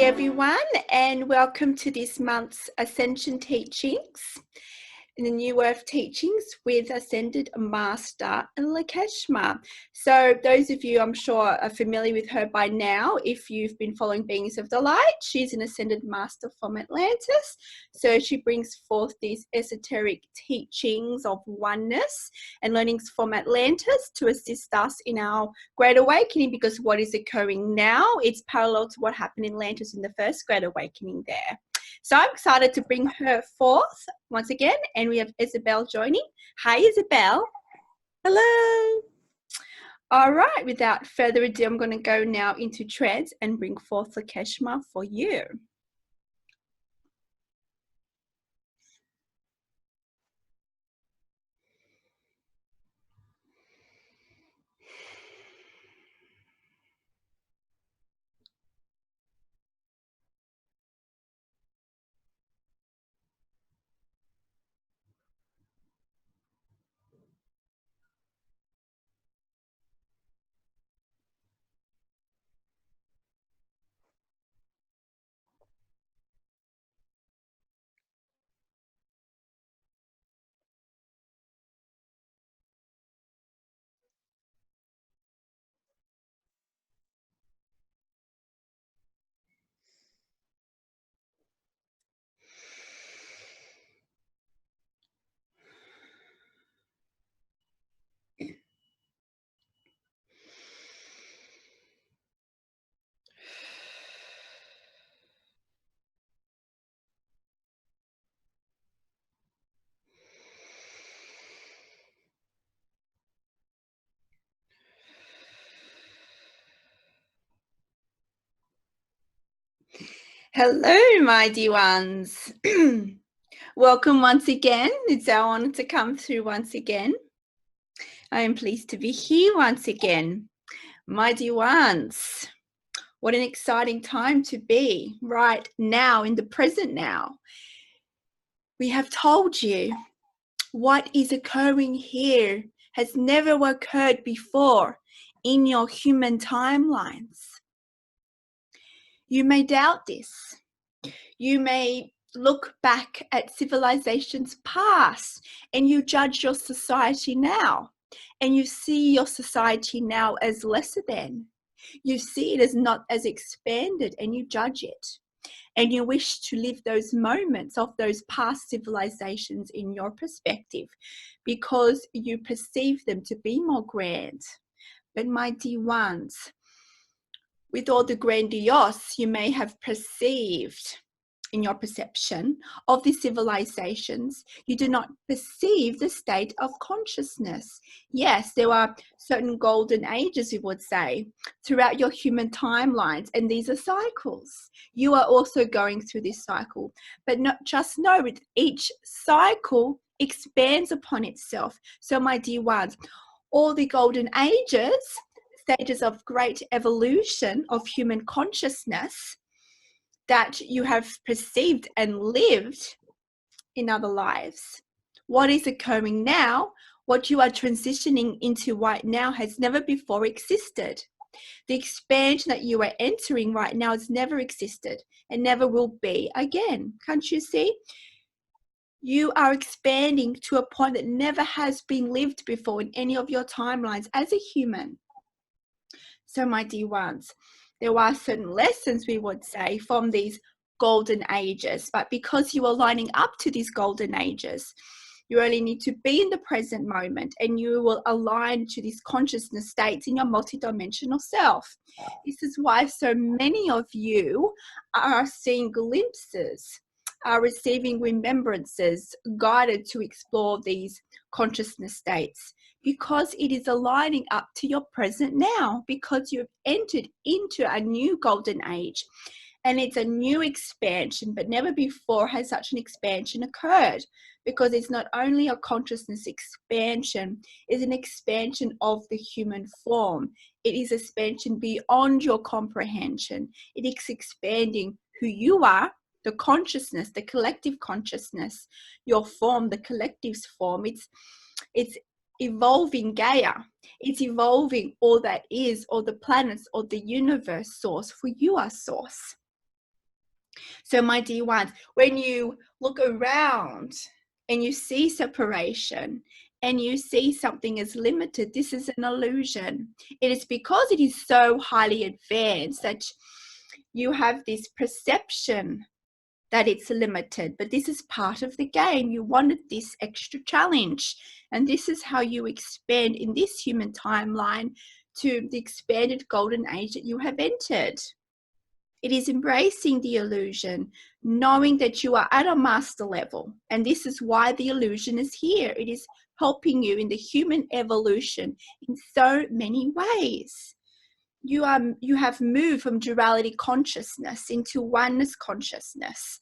everyone, and welcome to this month's Ascension teachings in the New Earth teachings with Ascended Master Lakeshma. So those of you, I'm sure, are familiar with her by now. If you've been following Beings of the Light, she's an Ascended Master from Atlantis. So she brings forth these esoteric teachings of oneness and learnings from Atlantis to assist us in our Great Awakening, because what is occurring now, it's parallel to what happened in Atlantis in the first Great Awakening there. So I'm excited to bring her forth once again, and we have Isabel joining. Hi, Isabel. Hello. All right, without further ado, I'm going to go now into trance and bring forth Lakeshma for you. Hello, my dear ones. Welcome once again. It's our honor to come through once again. I am pleased to be here once again. My dear ones, what an exciting time to be right now, in the present now. We have told you what is occurring here has never occurred before in your human timelines. You may doubt this. You may look back at civilizations past and you judge your society now, and you see your society now as lesser than. You see it as not as expanded, and you judge it. And you wish to live those moments of those past civilizations in your perspective because you perceive them to be more grand. But my dear ones, with all the grandiose you may have perceived in your perception of these civilizations, you do not perceive the state of consciousness. Yes, there are certain golden ages, you would say, throughout your human timelines, and these are cycles. You are also going through this cycle, but not just know with each cycle expands upon itself. So my dear ones, all the golden ages, stages of great evolution of human consciousness that you have perceived and lived in other lives. What is occurring now, what you are transitioning into right now, has never before existed. The expansion that you are entering right now has never existed and never will be again. Can't you see? You are expanding to a point that never has been lived before in any of your timelines as a human. So my dear ones, there are certain lessons, we would say, from these golden ages, but because you are lining up to these golden ages, you only need to be in the present moment, and you will align to these consciousness states in your multidimensional self. This is why so many of you are seeing glimpses, are receiving remembrances, guided to explore these consciousness states, because it is aligning up to your present now, because you've entered into a new golden age. And it's a new expansion, but never before has such an expansion occurred, because it's not only a consciousness expansion, it's an expansion of the human form. It is expansion beyond your comprehension. It is expanding who you are, the consciousness, the collective consciousness, your form, the collective's form. It's evolving Gaia. It's evolving all that is, or the planets, or the universe source, for you are source. So my dear ones, when you look around and you see separation and you see something as limited, this is an illusion. It is because it is so highly advanced that you have this perception that it's limited, but this is part of the game. You wanted this extra challenge, and this is how you expand in this human timeline to the expanded golden age that you have entered. It is embracing the illusion, knowing that you are at a master level, and this is why the illusion is here. It is helping you in the human evolution in so many ways. You have moved from duality consciousness into oneness consciousness.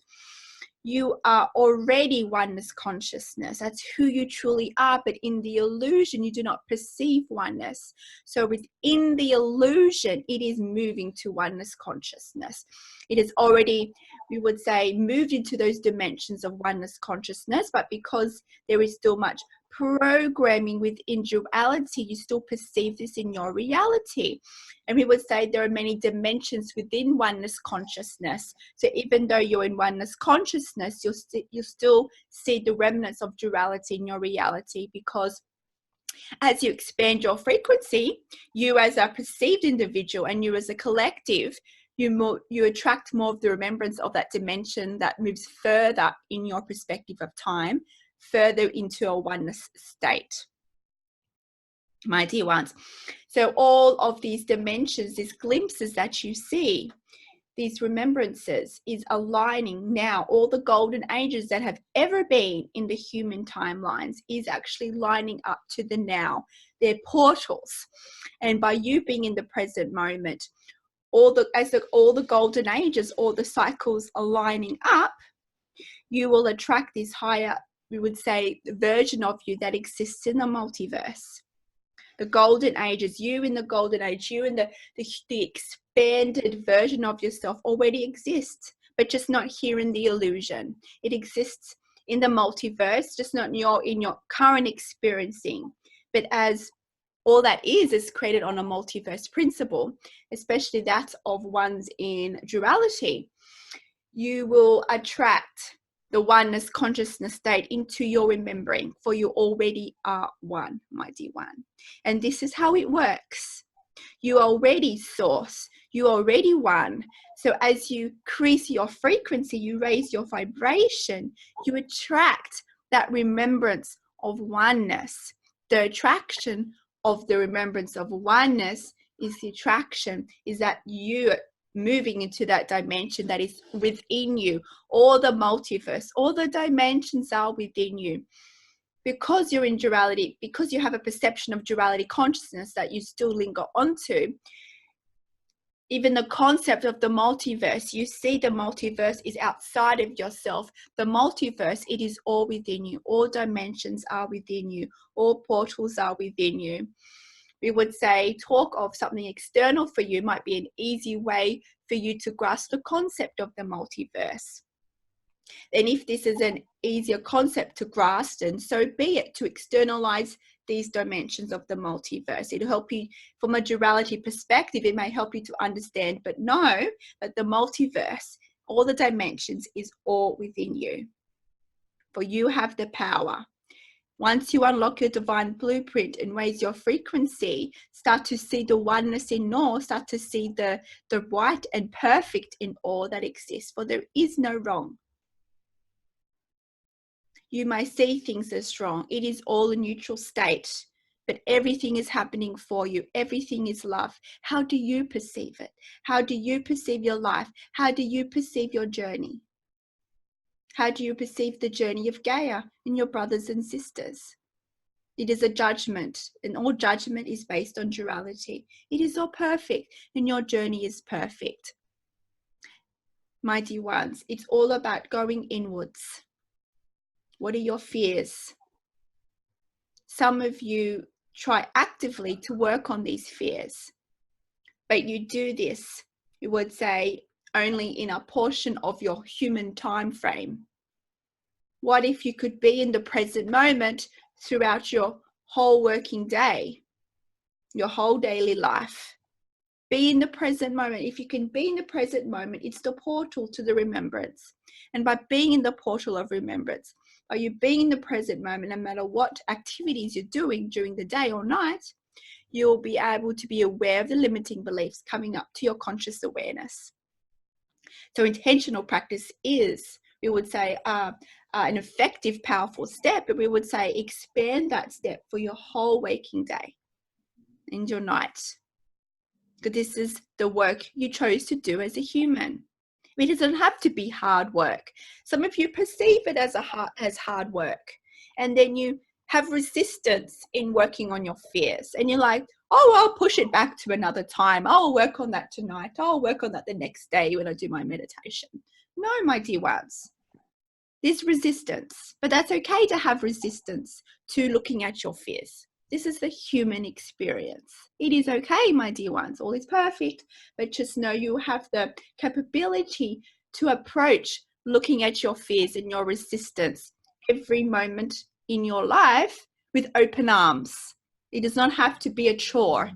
You are already oneness consciousness. That's who you truly are. But in the illusion, you do not perceive oneness. So within the illusion, it is moving to oneness consciousness. It is already, we would say, moved into those dimensions of oneness consciousness. But because there is still much programming within duality, you still perceive this in your reality. And we would say there are many dimensions within oneness consciousness. So even though you're in oneness consciousness, you'll still see the remnants of duality in your reality, because as you expand your frequency, you as a perceived individual and you as a collective, you attract more of the remembrance of that dimension that moves further in your perspective of time, further into a oneness state, my dear ones. So all of these dimensions, these glimpses that you see, these remembrances, is aligning now. All the golden ages that have ever been in the human timelines is actually lining up to the now. They're portals. And by you being in the present moment, all the golden ages, all the cycles are lining up, you will attract this higher, we would say, version of you that exists in the multiverse. The golden ages, you in the golden age, you in the expanded version of yourself already exists, but just not here in the illusion. It exists in the multiverse, just not in your current experiencing. But as all that is created on a multiverse principle, especially that of ones in duality, you will attract the oneness consciousness state into your remembering, for you already are one, my dear one. And this is how it works. You are already source, you are already one. So as you increase your frequency, you raise your vibration, you attract that remembrance of oneness. The attraction of the remembrance of oneness is the attraction, is that you moving into that dimension that is within you. All the multiverse, all the dimensions are within you. Because you're in duality, because you have a perception of duality consciousness that you still linger onto, even the concept of the multiverse, you see the multiverse is outside of yourself. The multiverse, it is all within you. All dimensions are within you. All portals are within you. We would say talk of something external for you might be an easy way for you to grasp the concept of the multiverse. Then if this is an easier concept to grasp, then so be it, to externalize these dimensions of the multiverse. It'll help you from a duality perspective. It may help you to understand, but know that the multiverse, all the dimensions, is all within you. For you have the power. Once you unlock your divine blueprint and raise your frequency, start to see the oneness in all, start to see the right and perfect in all that exists, for there is no wrong. You may see things as wrong. It is all a neutral state, but everything is happening for you. Everything is love. How do you perceive it? How do you perceive your life? How do you perceive your journey? How do you perceive the journey of Gaia and your brothers and sisters? It is a judgment, and all judgment is based on duality. It is all perfect, and your journey is perfect. My dear ones, it's all about going inwards. What are your fears? Some of you try actively to work on these fears, but you do this, you would say, only in a portion of your human time frame. What if you could be in the present moment throughout your whole working day, your whole daily life? Be in the present moment. If you can be in the present moment, it's the portal to the remembrance. And by being in the portal of remembrance, are you being in the present moment, no matter what activities you're doing during the day or night, you'll be able to be aware of the limiting beliefs coming up to your conscious awareness. So intentional practice is, we would say, an effective, powerful step, but we would say expand that step for your whole waking day and your night. Because this is the work you chose to do as a human. It doesn't have to be hard work. Some of you perceive it as hard work, and then you have resistance in working on your fears, and you're like, oh, I'll push it back to another time. I'll work on that tonight. I'll work on that the next day when I do my meditation. No, my dear ones, there's resistance, but that's okay to have resistance to looking at your fears. This is the human experience. It is okay, my dear ones. All is perfect, but just know you have the capability to approach looking at your fears and your resistance every moment in your life with open arms. It does not have to be a chore.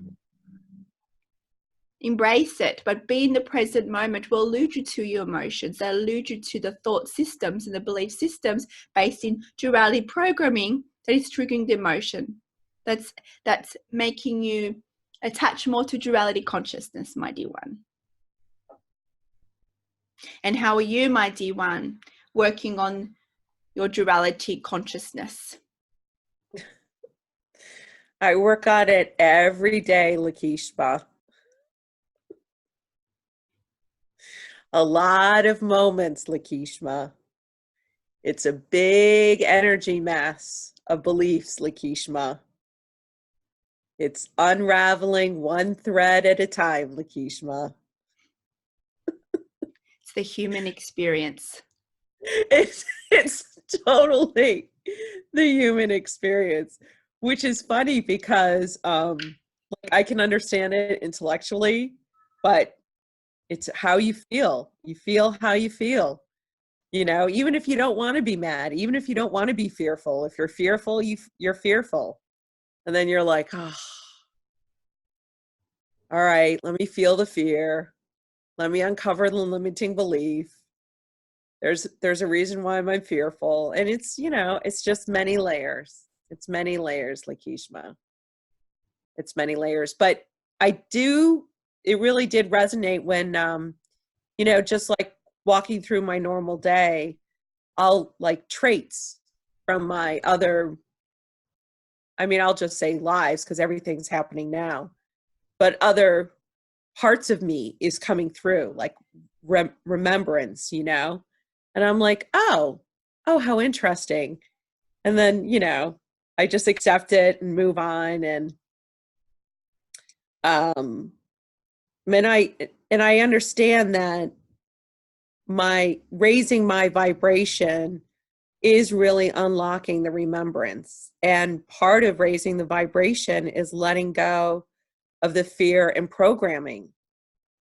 Embrace it, but be in the present moment will lead you to your emotions. They'll lead you to the thought systems and the belief systems based in duality programming that is triggering the emotion. That's making you attach more to duality consciousness, my dear one. And how are you, my dear one, working on your duality consciousness? I work on it every day, Lakeshma. A lot of moments, Lakeshma. It's a big energy mass of beliefs, Lakeshma. It's unraveling one thread at a time, Lakeshma. It's the human experience. It's totally the human experience, which is funny because I can understand it intellectually, but it's how you feel. You feel how you feel. You know, even if you don't want to be mad, even if you don't want to be fearful, if you're fearful, you're fearful. And then you're like, oh, all right, let me feel the fear. Let me uncover the limiting belief. There's a reason why I'm fearful. And it's, you know, it's just many layers. It's many layers, Lakeshma. It's many layers. But it really did resonate when, you know, just like walking through my normal day, I'll like traits from my other, I'll just say lives because everything's happening now, but other parts of me is coming through, like remembrance, you know? And I'm like, oh, how interesting. And then, you know, I just accept it and move on. And I understand that raising my vibration is really unlocking the remembrance. And part of raising the vibration is letting go of the fear and programming.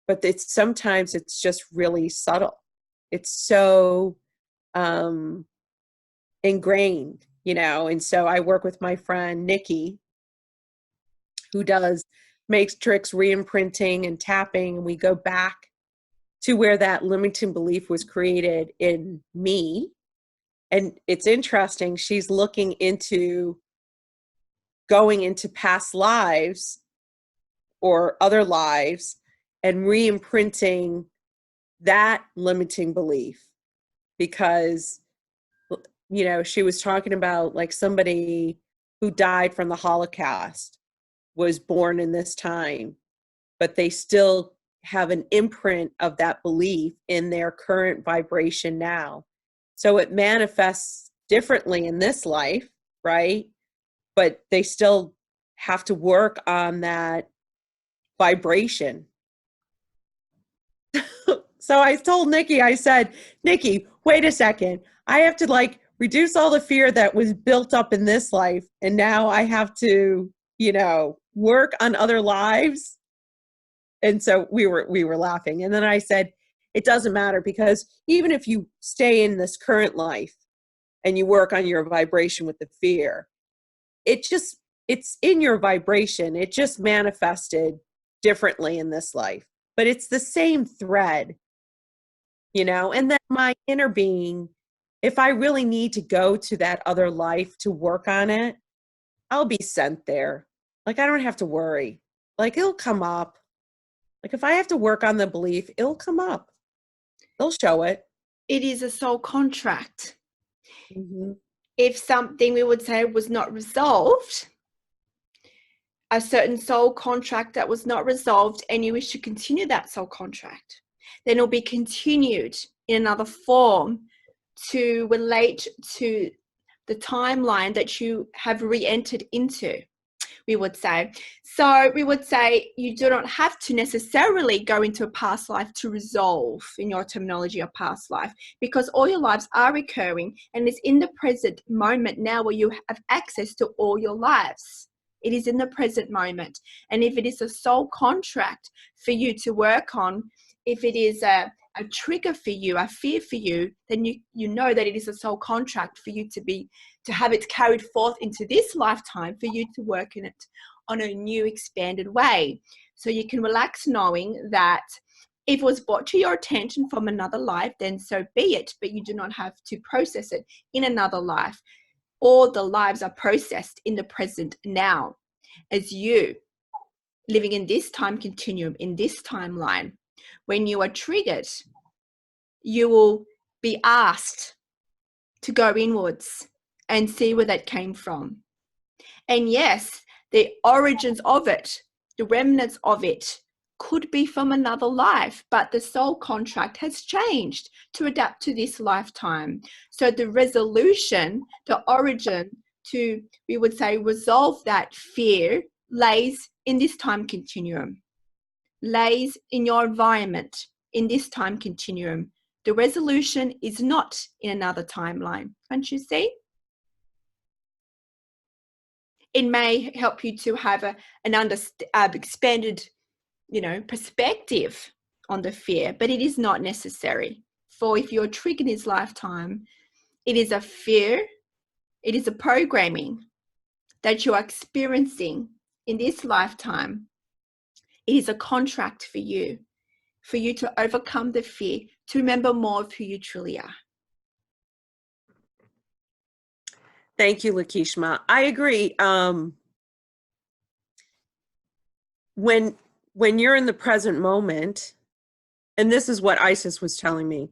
But sometimes it's just really subtle. It's so ingrained, you know. And so I work with my friend Nikki, who does matrix re-imprinting and tapping, and we go back to where that limiting belief was created in me. And it's interesting, she's looking into going into past lives or other lives and re-imprinting that limiting belief, because, you know, she was talking about like somebody who died from the Holocaust was born in this time, but they still have an imprint of that belief in their current vibration now. So it manifests differently in this life, right? But they still have to work on that vibration. So I told Nikki, I said, Nikki, wait a second. I have to like reduce all the fear that was built up in this life. And now I have to, you know, work on other lives. And so we were laughing. And then I said, it doesn't matter, because even if you stay in this current life and you work on your vibration with the fear, it's in your vibration. It just manifested differently in this life, but it's the same thread, you know. And then my inner being, if I really need to go to that other life to work on it, I'll be sent there. Like, I don't have to worry. Like, it'll come up. Like, if I have to work on the belief, it'll come up. They'll show it. It is a soul contract. Mm-hmm. If something, we would say, was not resolved, a certain soul contract that was not resolved, and you wish to continue that soul contract, then it'll be continued in another form to relate to the timeline that you have re-entered into, we would say. So we would say you do not have to necessarily go into a past life to resolve, in your terminology, a past life, because all your lives are recurring, and it's in the present moment now where you have access to all your lives. It is in the present moment. And if it is a soul contract for you to work on, if it is a trigger for you, a fear for you, then you know that it is a soul contract for you to have it carried forth into this lifetime, for you to work in it on a new expanded way. So you can relax knowing that if it was brought to your attention from another life, then so be it, but you do not have to process it in another life. All the lives are processed in the present now, as you living in this time continuum, in this timeline. When you are triggered, you will be asked to go inwards and see where that came from. And yes, the origins of it, the remnants of it, could be from another life, but the soul contract has changed to adapt to this lifetime. So the resolution, the origin to, we would say, resolve that fear lays in this time continuum, lays in your environment in this time continuum. The resolution is not in another timeline. Can't you see? It may help you to have an expanded, perspective on the fear, but it is not necessary. For if you're triggered in this lifetime, it is a fear, it is a programming that you are experiencing in this lifetime. It is a contract for you to overcome the fear, to remember more of who you truly are. Thank you, Lakeshma. I agree. When you're in the present moment, and this is what Isis was telling me,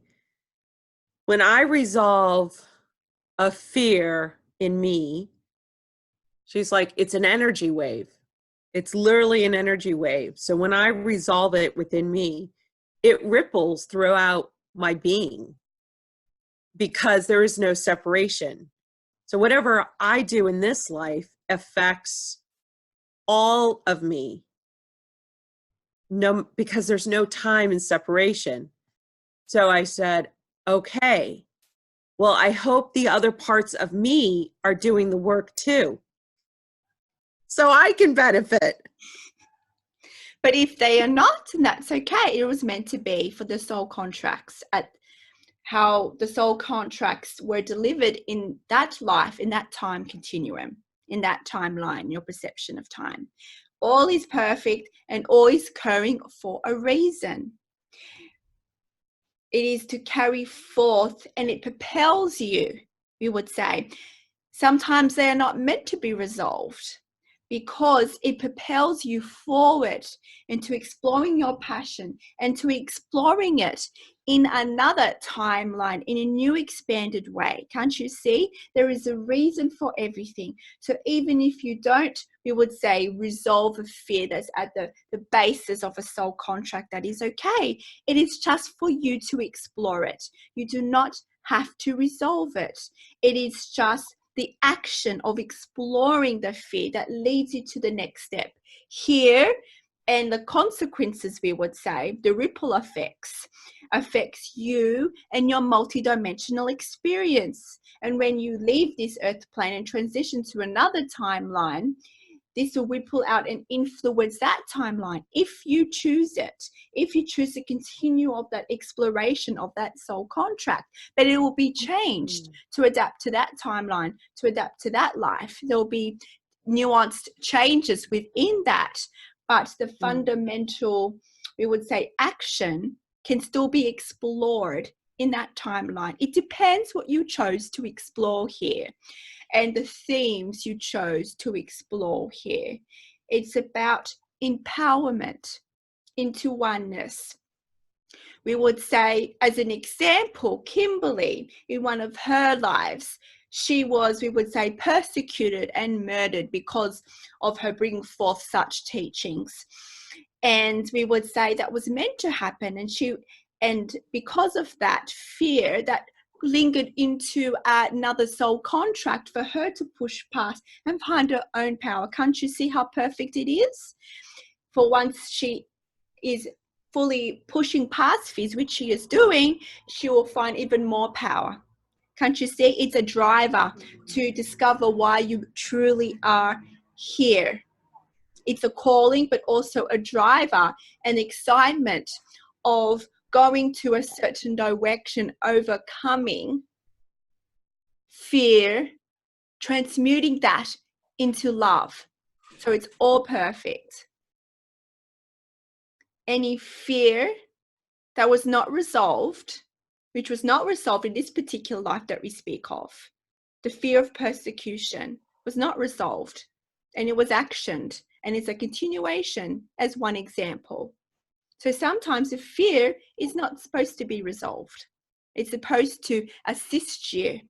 when I resolve a fear in me, she's like, it's an energy wave. It's literally an energy wave. So when I resolve it within me, it ripples throughout my being because there is no separation. So whatever I do in this life affects all of me. No, because there's no time in separation. So I said, okay, well, I hope the other parts of me are doing the work too, so I can benefit. But if they are not, then that's okay. It was meant to be for the soul contracts, at how the soul contracts were delivered in that life, in that time continuum, in that timeline, your perception of time. All is perfect and all is occurring for a reason. It is to carry forth, and it propels you, we would say. Sometimes they are not meant to be resolved, because it propels you forward into exploring your passion and to exploring it in another timeline, in a new expanded way. Can't you see? There is a reason for everything. So even if you don't, we would say, resolve a fear that's at the basis of a soul contract, that is okay. It is just for you to explore it. You do not have to resolve it. It is just the action of exploring the fear that leads you to the next step here. And the consequences, we would say, the ripple effects, affects you and your multidimensional experience. And when you leave this earth plane and transition to another timeline, this will ripple out and influence that timeline if you choose it, if you choose to continue of that exploration of that soul contract. But it will be changed to adapt to that timeline, to adapt to that life. There will be nuanced changes within that, but the fundamental, we would say, action can still be explored in that timeline. It depends what you chose to explore here and the themes you chose to explore here. It's about empowerment into oneness. We would say, as an example, Kimberley, in one of her lives, she was, we would say, persecuted and murdered because of her bringing forth such teachings. And we would say that was meant to happen. And because of that fear that lingered into another soul contract for her to push past and find her own power. Can't you see how perfect it is? For once she is fully pushing past fears, which she is doing, she will find even more power. Can't you see? It's a driver to discover why you truly are here. It's a calling, but also a driver, an excitement of going to a certain direction, overcoming fear, transmuting that into love. So it's all perfect. Any fear that was not resolved, which was not resolved in this particular life that we speak of, the fear of persecution was not resolved, and it was actioned, and it's a continuation as one example. So sometimes the fear is not supposed to be resolved. It's supposed to assist you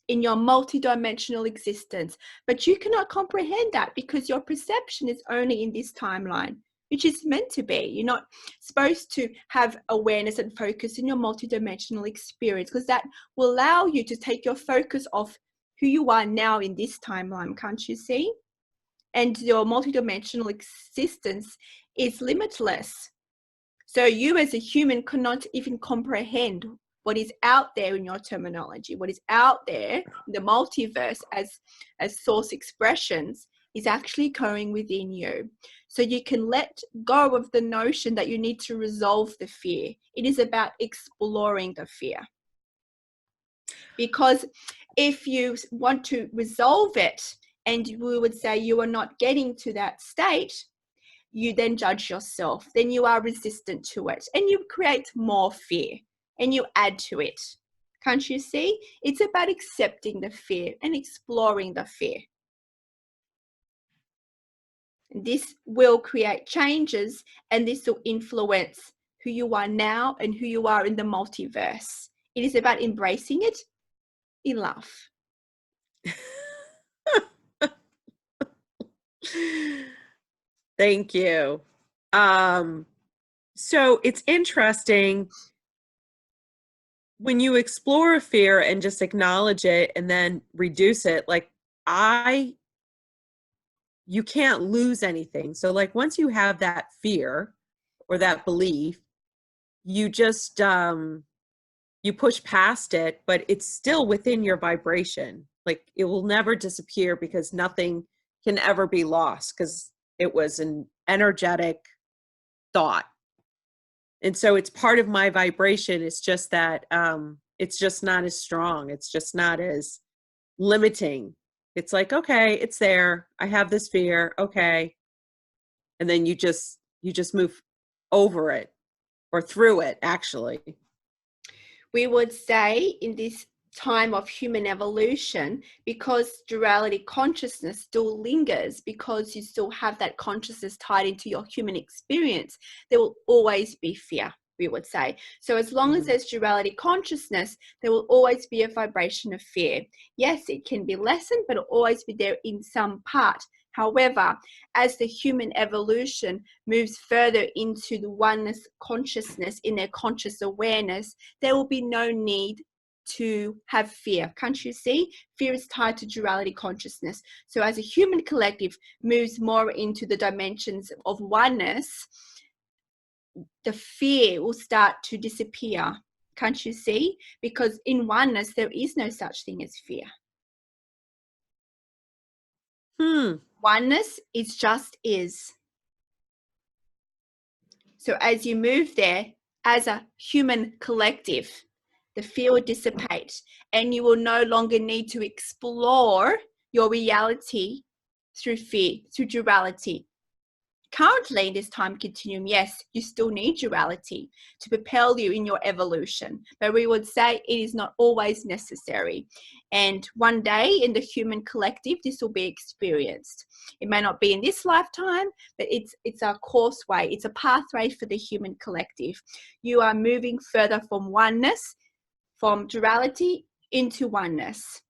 in your multidimensional existence, but you cannot comprehend that because your perception is only in this timeline, which is meant to be. You're not supposed to have awareness and focus in your multidimensional experience, because that will allow you to take your focus off who you are now in this timeline, can't you see? And your multidimensional existence is limitless. So you as a human cannot even comprehend what is out there in your terminology, what is out there in the multiverse as source expressions is actually occurring within you. So you can let go of the notion that you need to resolve the fear. It is about exploring the fear. Because if you want to resolve it, and we would say you are not getting to that state, you then judge yourself, then you are resistant to it, and you create more fear and you add to it. Can't you see? It's about accepting the fear and exploring the fear. This will create changes, and this will influence who you are now and who you are in the multiverse. It is about embracing it in love. Thank you. So it's interesting when you explore a fear and just acknowledge it and then reduce it. Like you can't lose anything. So like once you have that fear or that belief, you just you push past it, but it's still within your vibration. Like it will never disappear because nothing can ever be lost because it was an energetic thought. And so it's part of my vibration. It's just that it's just not as strong. It's just not as limiting. It's like, okay, it's there. I have this fear. Okay. And then you just move over it or through it, actually. We would say in this time of human evolution, because duality consciousness still lingers, because you still have that consciousness tied into your human experience, there will always be fear, we would say. So as long as there's duality consciousness, there will always be a vibration of fear. Yes, it can be lessened, but it'll always be there in some part. However, as the human evolution moves further into the oneness consciousness, in their conscious awareness, there will be no need to have fear. Can't you see? Fear is tied to duality consciousness. So as a human collective moves more into the dimensions of oneness, the fear will start to disappear. Can't you see? Because in oneness, there is no such thing as fear. Oneness is just is. So as you move there, as a human collective, the fear will dissipate, and you will no longer need to explore your reality through fear, through duality. currently in this time continuum, yes, you still need duality to propel you in your evolution, but we would say it is not always necessary. And one day in the human collective, this will be experienced. It may not be in this lifetime, but it's a courseway, it's a pathway for the human collective. You are moving further from oneness, from duality into oneness.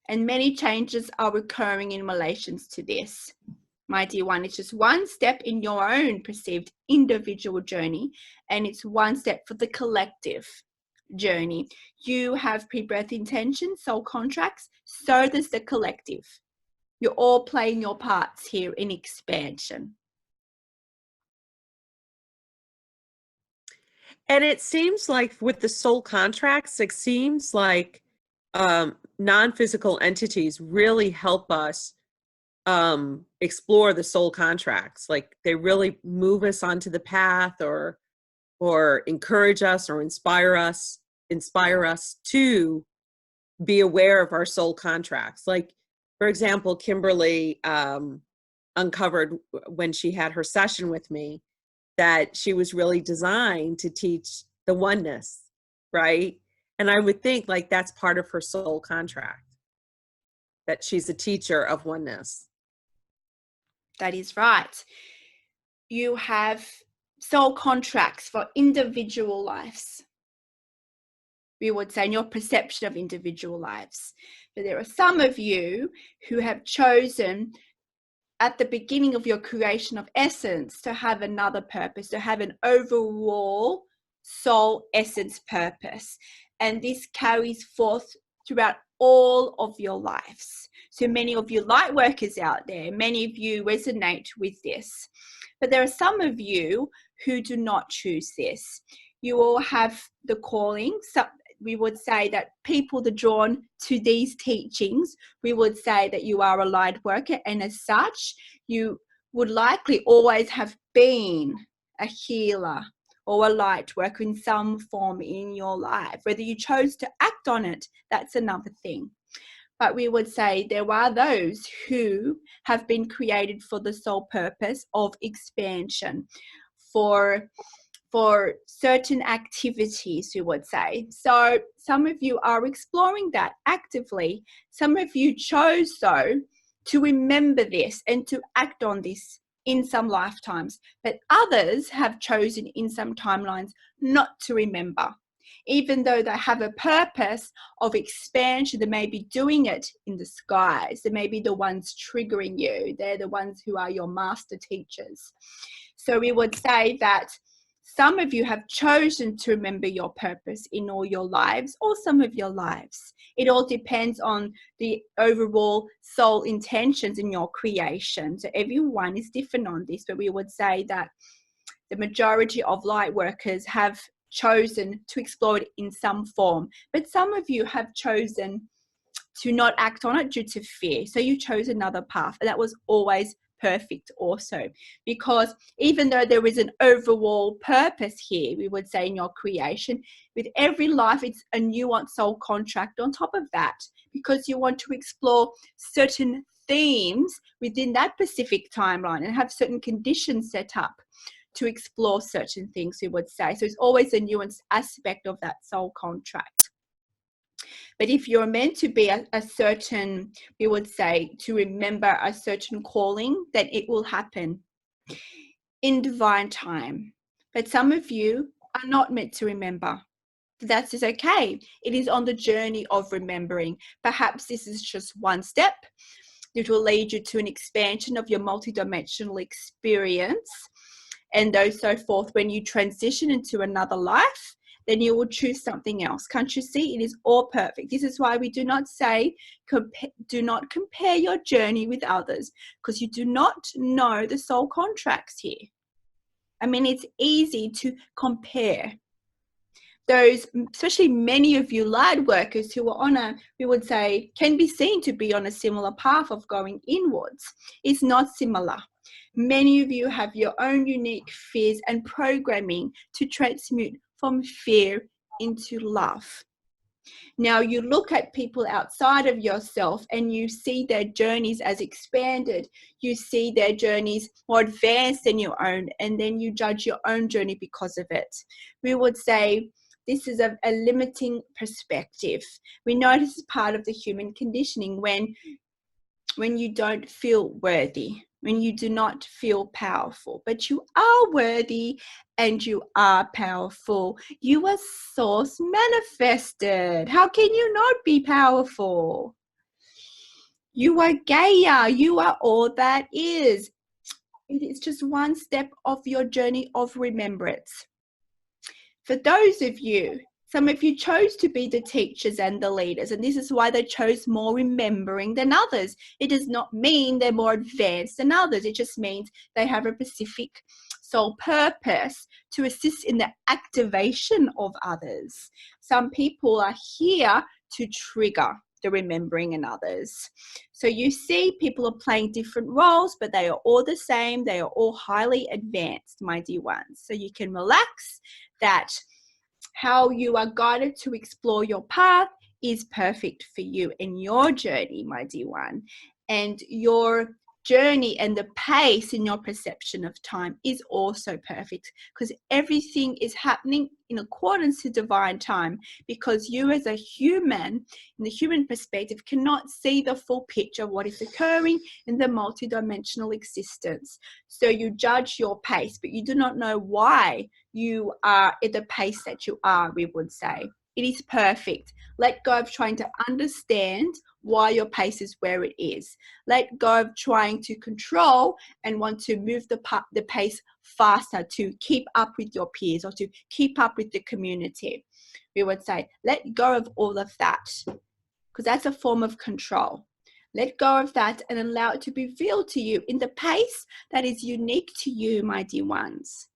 And many changes are occurring in relations to this. My dear one, it's just one step in your own perceived individual journey, and it's one step for the collective journey. You have pre-birth intentions, soul contracts, so does the collective. You're all playing your parts here in expansion. And it seems like with the soul contracts, it seems like non-physical entities really help us explore the soul contracts. Like they really move us onto the path, or encourage us, or inspire us to be aware of our soul contracts. Like, for example, Kimberley uncovered when she had her session with me that she was really designed to teach the oneness, right? And I would think like that's part of her soul contract, that she's a teacher of oneness. That is right. You have soul contracts for individual lives, we would say, in your perception of individual lives. But there are some of you who have chosen at the beginning of your creation of essence to have another purpose, to have an overall soul essence purpose. And this carries forth throughout all of your lives. So many of you light workers out there, many of you resonate with this. But there are some of you who do not choose this. You all have the calling. So we would say that people that are drawn to these teachings, we would say that you are a light worker, and as such, you would likely always have been a healer or a light worker in some form in your life. Whether you chose to act on it, that's another thing. But we would say there are those who have been created for the sole purpose of expansion, for certain activities, we would say. So some of you are exploring that actively. Some of you chose, though, to remember this and to act on this in some lifetimes. But others have chosen in some timelines not to remember. Even though they have a purpose of expansion, they may be doing it in the skies. They may be the ones triggering you. They're the ones who are your master teachers. So we would say that some of you have chosen to remember your purpose in all your lives, or some of your lives. It all depends on the overall soul intentions in your creation. So everyone is different on this, but we would say that the majority of light workers have chosen to explore it in some form. But some of you have chosen to not act on it due to fear. So you chose another path, and that was always perfect also, because even though there is an overall purpose here, we would say, in your creation, with every life it's a nuanced soul contract on top of that, because you want to explore certain themes within that specific timeline and have certain conditions set up to explore certain things, we would say. So it's always a nuanced aspect of that soul contract. But if you're meant to be a certain, we would say, to remember a certain calling, then it will happen in divine time. But some of you are not meant to remember. That's just okay. It is on the journey of remembering. Perhaps this is just one step. It will lead you to an expansion of your multidimensional experience, and so forth. When you transition into another life, then you will choose something else. Can't you see? It is all perfect. This is why we do not say, do not compare your journey with others, because you do not know the soul contracts here. I mean, it's easy to compare. Those, especially many of you light workers who are on a, we would say, can be seen to be on a similar path of going inwards. It's not similar. Many of you have your own unique fears and programming to transmute from fear into love. Now you look at people outside of yourself and you see their journeys as expanded. You see their journeys more advanced than your own, and then you judge your own journey because of it. We would say this is a limiting perspective. We know this is part of the human conditioning when you don't feel worthy, when you do not feel powerful, but you are worthy and you are powerful. You are source manifested. How can you not be powerful? You are Gaia. You are all that is. It is just one step of your journey of remembrance. For those of you, some of you chose to be the teachers and the leaders, and this is why they chose more remembering than others. It does not mean they're more advanced than others. It just means they have a specific soul purpose to assist in the activation of others. Some people are here to trigger the remembering in others. So you see people are playing different roles, but they are all the same. They are all highly advanced, my dear ones. So you can relax that how you are guided to explore your path is perfect for you in your journey, my dear one. And your journey and the pace in your perception of time is also perfect, because everything is happening in accordance to divine time, because you as a human, in the human perspective, cannot see the full picture of what is occurring in the multidimensional existence. So you judge your pace, but you do not know why you are at the pace that you are, we would say. It is perfect. Let go of trying to understand why your pace is where it is. Let go of trying to control and want to move the pace faster to keep up with your peers or to keep up with the community. We would say, let go of all of that, because that's a form of control. Let go of that and allow it to be revealed to you in the pace that is unique to you, my dear ones.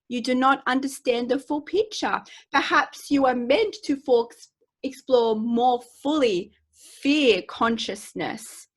You do not understand the full picture. Perhaps you are meant to explore more fully fear consciousness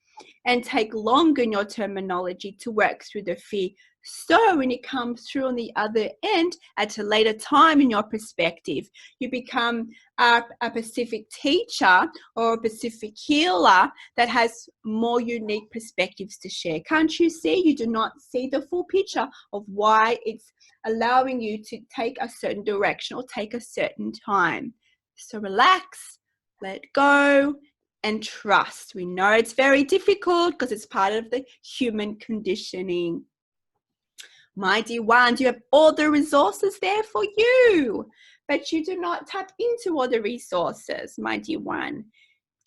and take longer in your terminology to work through the fear. So when it comes through on the other end at a later time in your perspective, you become a Pacific teacher or a Pacific healer that has more unique perspectives to share. Can't you see? You do not see the full picture of why it's allowing you to take a certain direction or take a certain time. So relax, let go, and trust. We know it's very difficult because it's part of the human conditioning. My dear ones, you have all the resources there for you, but you do not tap into all the resources, my dear one.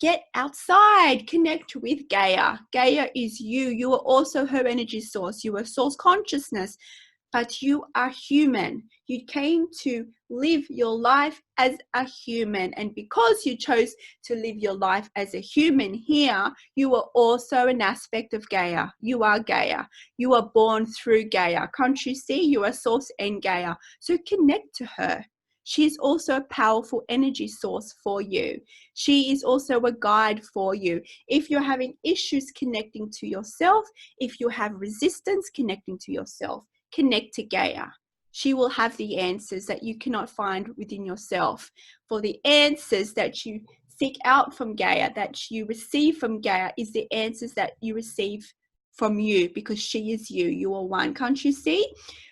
Get outside, connect with Gaia. Gaia is you. You are also her energy source. You are source consciousness, but you are human. You came to live your life as a human. And because you chose to live your life as a human here, you are also an aspect of Gaia. You are Gaia. You are born through Gaia. Can't you see? You are source and Gaia. So connect to her. She is also a powerful energy source for you. She is also a guide for you. If you're having issues connecting to yourself, if you have resistance connecting to yourself, connect to Gaia. She will have the answers that you cannot find within yourself. For the answers that you seek out from Gaia, that you receive from Gaia, is the answers that you receive from you, because she is you. You are one. Can't you see?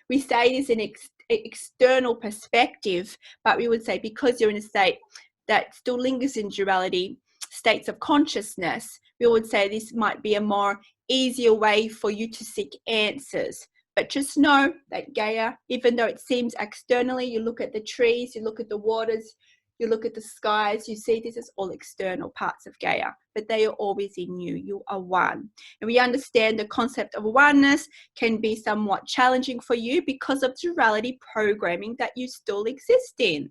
We say it is an external perspective, but we would say because you're in a state that still lingers in duality, states of consciousness, we would say this might be a more easier way for you to seek answers. But just know that Gaia, even though it seems externally, you look at the trees, you look at the waters, you look at the skies, you see this is all external parts of Gaia, but they are always in you. You are one. And we understand the concept of oneness can be somewhat challenging for you because of duality programming that you still exist in.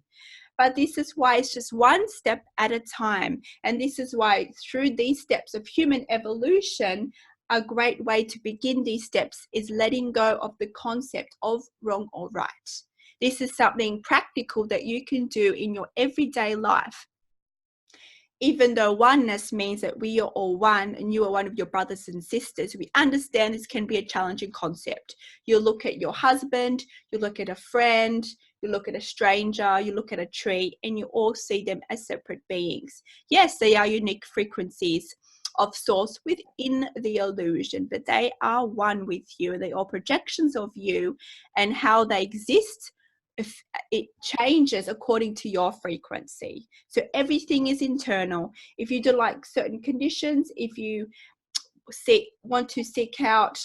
But this is why it's just one step at a time. And this is why through these steps of human evolution, a great way to begin these steps is letting go of the concept of wrong or right. This is something practical that you can do in your everyday life. Even though oneness means that we are all one and you are one of your brothers and sisters, we understand this can be a challenging concept. You look at your husband, you look at a friend, you look at a stranger, you look at a tree, and you all see them as separate beings. Yes, they are unique frequencies of source within the illusion, but they are one with you. They are projections of you, and how they exist, if it changes according to your frequency. So everything is internal. If you do like certain conditions, if you want to seek out,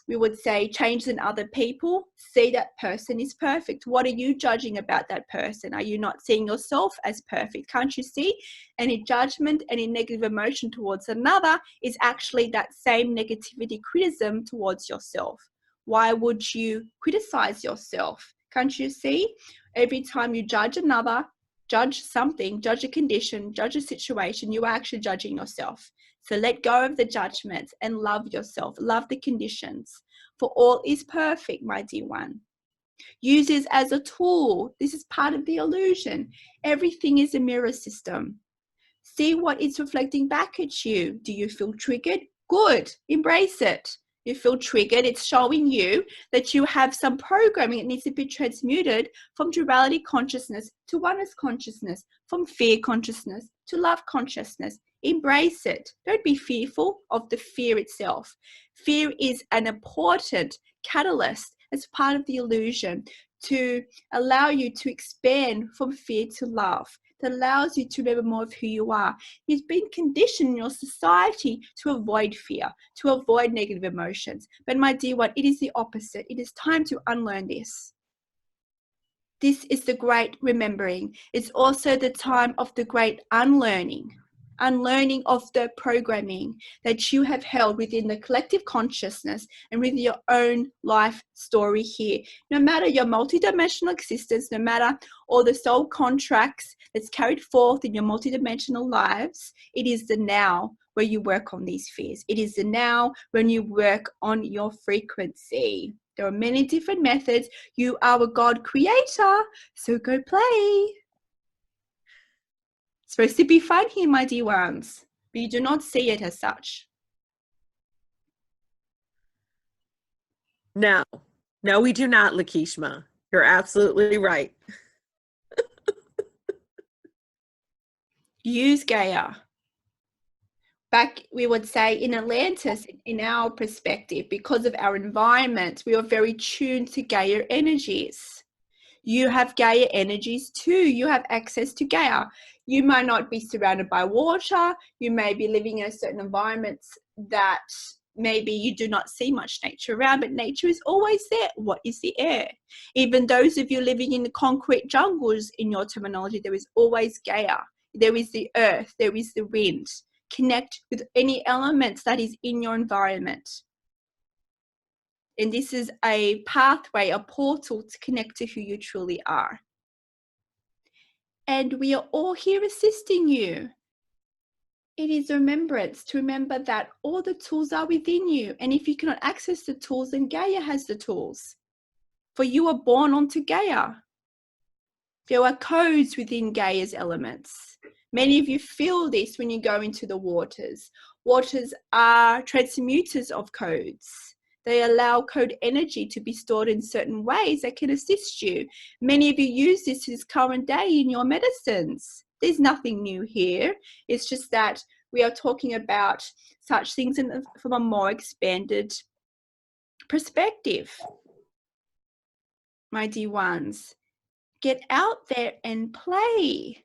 we would say, change in other people, see that person is perfect. What are you judging about that person? Are you not seeing yourself as perfect? Can't you see? Any judgment, any negative emotion towards another is actually that same negativity, criticism towards yourself. Why would you criticize yourself? Can't you see? Every time you judge another, judge something, judge a condition, judge a situation, you are actually judging yourself. So let go of the judgments and love yourself. Love the conditions. For all is perfect, my dear one. Use this as a tool. This is part of the illusion. Everything is a mirror system. See what it's reflecting back at you. Do you feel triggered? Good. Embrace it. You feel triggered. It's showing you that you have some programming that needs to be transmuted from duality consciousness to oneness consciousness, from fear consciousness to love consciousness. Embrace it. Don't be fearful of the fear itself. Fear is an important catalyst as part of the illusion to allow you to expand from fear to love. That allows you to remember more of who you are. You've been conditioned in your society to avoid fear, to avoid negative emotions. But my dear one, it is the opposite. It is time to unlearn this. This is the great remembering. It's also the time of the great unlearning of the programming that you have held within the collective consciousness and with your own life story here. No matter your multidimensional existence, no matter all the soul contracts that's carried forth in your multidimensional lives, it is the now where you work on these fears. It is the now when you work on your frequency. There are many different methods. You are a God creator, so go play. It's supposed to be fun here, my dear ones, but you do not see it as such. No, we do not, Lakeshma. You're absolutely right. Use Gaia. Back, we would say in Atlantis, in our perspective, because of our environment, we are very tuned to Gaia energies. You have Gaia energies too. You have access to Gaia. You might not be surrounded by water. You may be living in a certain environment that maybe you do not see much nature around, but nature is always there. What is the air? Even those of you living in the concrete jungles, in your terminology, there is always Gaia. There is the earth. There is the wind. Connect with any elements that is in your environment. And this is a pathway, a portal to connect to who you truly are. And we are all here assisting you. It is a remembrance to remember that all the tools are within you. And if you cannot access the tools, then Gaia has the tools. For you are born onto Gaia. There are codes within Gaia's elements. Many of you feel this when you go into the waters. Waters are transmuters of codes. They allow code energy to be stored in certain ways that can assist you. Many of you use this to this current day in your medicines. There's nothing new here. It's just that we are talking about such things from a more expanded perspective. My dear ones, get out there and play.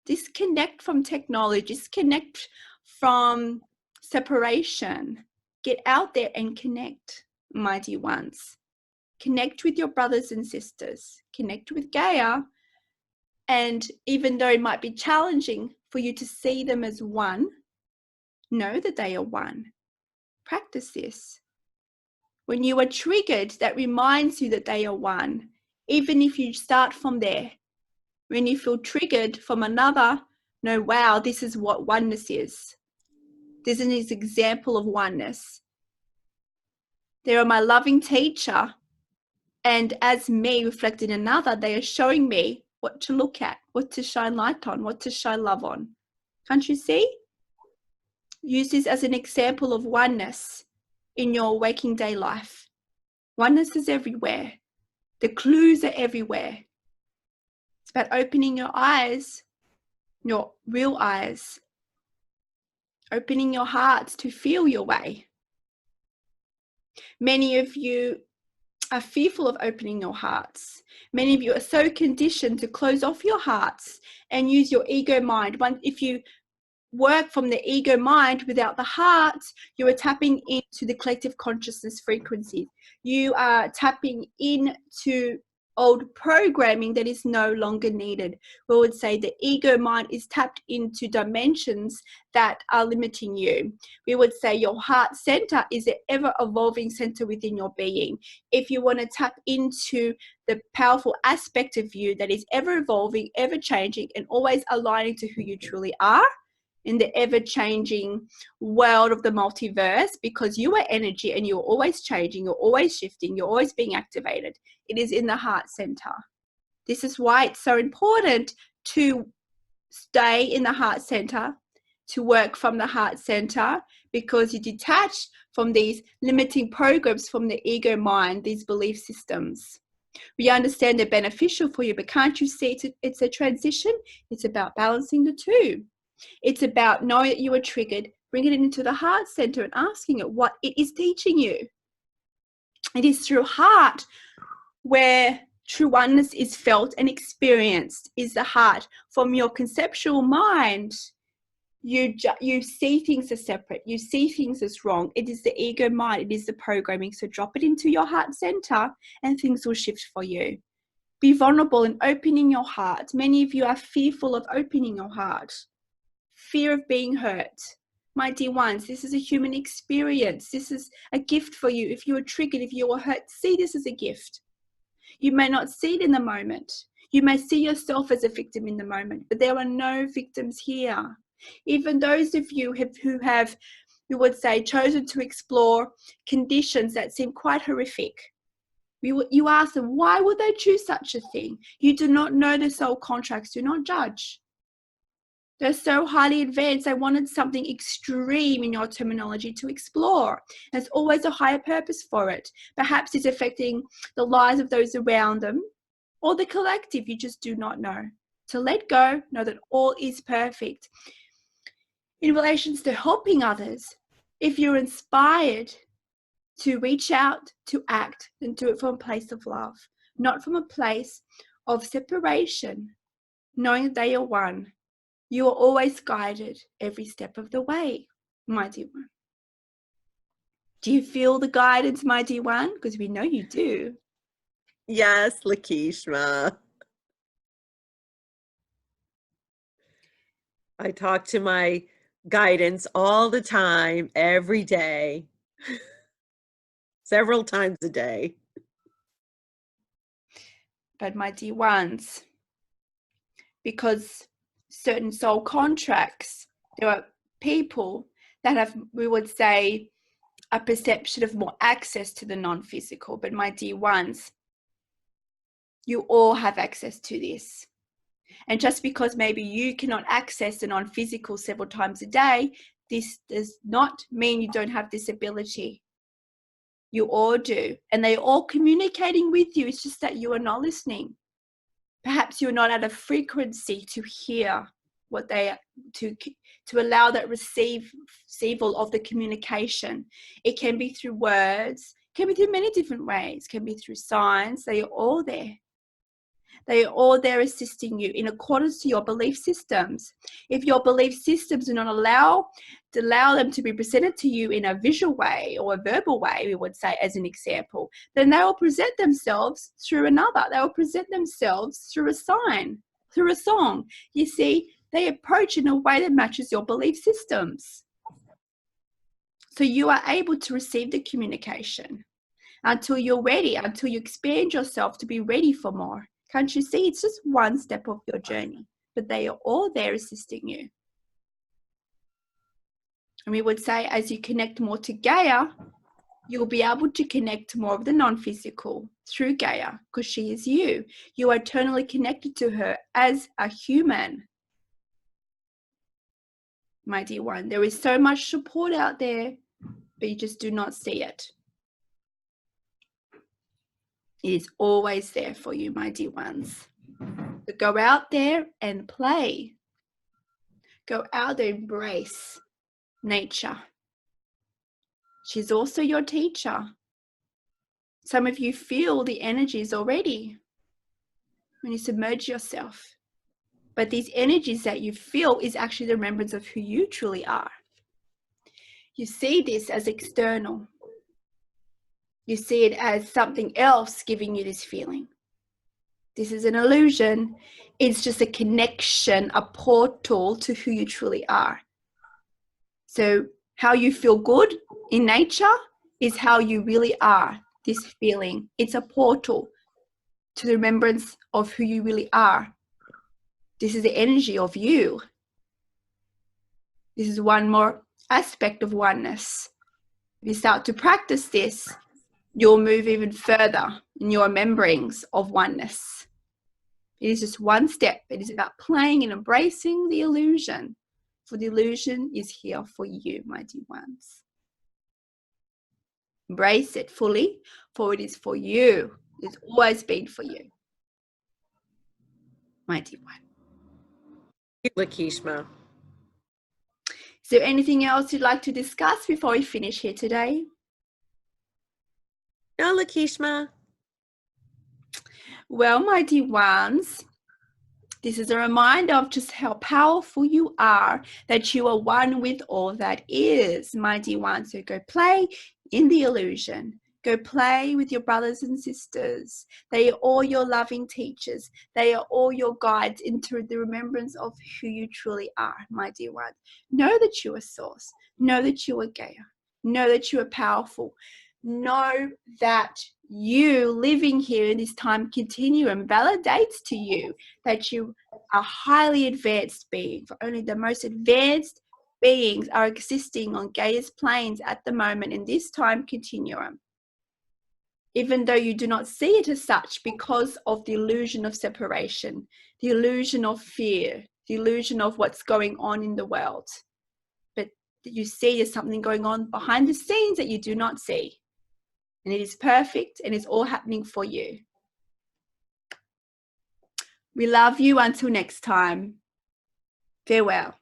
Disconnect from technology, disconnect from separation. Get out there and connect, my dear ones. Connect with your brothers and sisters. Connect with Gaia. And even though it might be challenging for you to see them as one, know that they are one. Practice this. When you are triggered, that reminds you that they are one. Even if you start from there. When you feel triggered from another, know, wow, this is what oneness is. This is an example of oneness. They are my loving teacher, and as me reflected in another, they are showing me what to look at, what to shine light on, what to shine love on. Can't you see? Use this as an example of oneness in your waking day life. Oneness is everywhere. The clues are everywhere. about opening your eyes, your real eyes, opening your hearts to feel your way. Many of you are fearful of opening your hearts. Many of you are so conditioned to close off your hearts and use your ego mind. If you work from the ego mind without the heart, you are tapping into the collective consciousness frequency. You are tapping into old programming that is no longer needed. We would say the ego mind is tapped into dimensions that are limiting you. We would say your heart center is the ever-evolving center within your being. If you want to tap into the powerful aspect of you that is ever-evolving, ever-changing, and always aligning to who you truly are, in the ever-changing world of the multiverse, because you are energy and you're always changing, you're always shifting, you're always being activated. It is in the heart center. This is why it's so important to stay in the heart center, to work from the heart center, because you detach from these limiting programs from the ego mind, these belief systems. We understand they're beneficial for you, but can't you see it's a transition? It's about balancing the two. It's about knowing that you are triggered, bringing it into the heart center and asking it what it is teaching you. It is through heart where true oneness is felt and experienced, is the heart. From your conceptual mind, you see things as separate. You see things as wrong. It is the ego mind. It is the programming. So drop it into your heart center and things will shift for you. Be vulnerable in opening your heart. Many of you are fearful of opening your heart. Fear of being hurt. My dear ones, this is a human experience. This is a gift for you. If you are triggered, if you are hurt, see this as a gift. You may not see it in the moment. You may see yourself as a victim in the moment, but there are no victims here. Even those of you who have, you would say, chosen to explore conditions that seem quite horrific. You ask them, why would they choose such a thing? You do not know the soul contracts. Do not judge. They're so highly advanced. They wanted something extreme in your terminology to explore. There's always a higher purpose for it. Perhaps it's affecting the lives of those around them or the collective. You just do not know. To let go, know that all is perfect. In relations to helping others, if you're inspired to reach out, to act, then do it from a place of love, not from a place of separation, knowing that they are one. You are always guided every step of the way, my dear one. Do you feel the guidance, my dear one? Because we know you do. Yes, Lakeshma. I talk to my guidance all the time, every day, several times a day. But my dear ones, because certain soul contracts, there are people that have, we would say, a perception of more access to the non-physical. But my dear ones, you all have access to this. And just because maybe you cannot access the non-physical several times a day, this does not mean you don't have this ability. You all do. And they're all communicating with you. It's just that you are not listening. Perhaps you're not at a frequency to hear what they are, to allow that receival of the communication. It can be through words, it can be through many different ways, it can be through signs. They are all there. They are all there assisting you in accordance to your belief systems. If your belief systems do not allow them to be presented to you in a visual way or a verbal way, we would say as an example, then they will present themselves through another. They will present themselves through a sign, through a song. You see, they approach in a way that matches your belief systems. So you are able to receive the communication until you're ready, until you expand yourself to be ready for more. Can't you see? It's just one step of your journey, but they are all there assisting you. And we would say as you connect more to Gaia, you'll be able to connect to more of the non-physical through Gaia, because she is you. You are eternally connected to her as a human. My dear one, there is so much support out there, but you just do not see it. It is always there for you, my dear ones. So go out there and play. Go out there and embrace nature. She's also your teacher. Some of you feel the energies already when you submerge yourself. But these energies that you feel is actually the remembrance of who you truly are. You see this as external. You see it as something else giving you this feeling. This is an illusion. It's just a connection, a portal to who you truly are. So how you feel good in nature is how you really are, this feeling. It's a portal to the remembrance of who you really are. This is the energy of you. This is one more aspect of oneness. If you start to practice this, you'll move even further in your rememberings of oneness. It is just one step. It is about playing and embracing the illusion. For the illusion is here for you, my dear ones. Embrace it fully, for it is for you. It's always been for you, my dear one. Lakeshma. Is there anything else you'd like to discuss before we finish here today? No, Lakeshma. Well, my dear ones, this is a reminder of just how powerful you are, that you are one with all that is, my dear ones. So go play in the illusion. Go play with your brothers and sisters. They are all your loving teachers. They are all your guides into the remembrance of who you truly are, my dear one. Know that you are source. Know that you are Gaia. Know that you are powerful. Know that you living here in this time continuum validates to you that you are a highly advanced being. For only the most advanced beings are existing on Gaia's planes at the moment in this time continuum. Even though you do not see it as such because of the illusion of separation, the illusion of fear, the illusion of what's going on in the world. But you see there's something going on behind the scenes that you do not see. And it is perfect and it's all happening for you. We love you until next time. Farewell.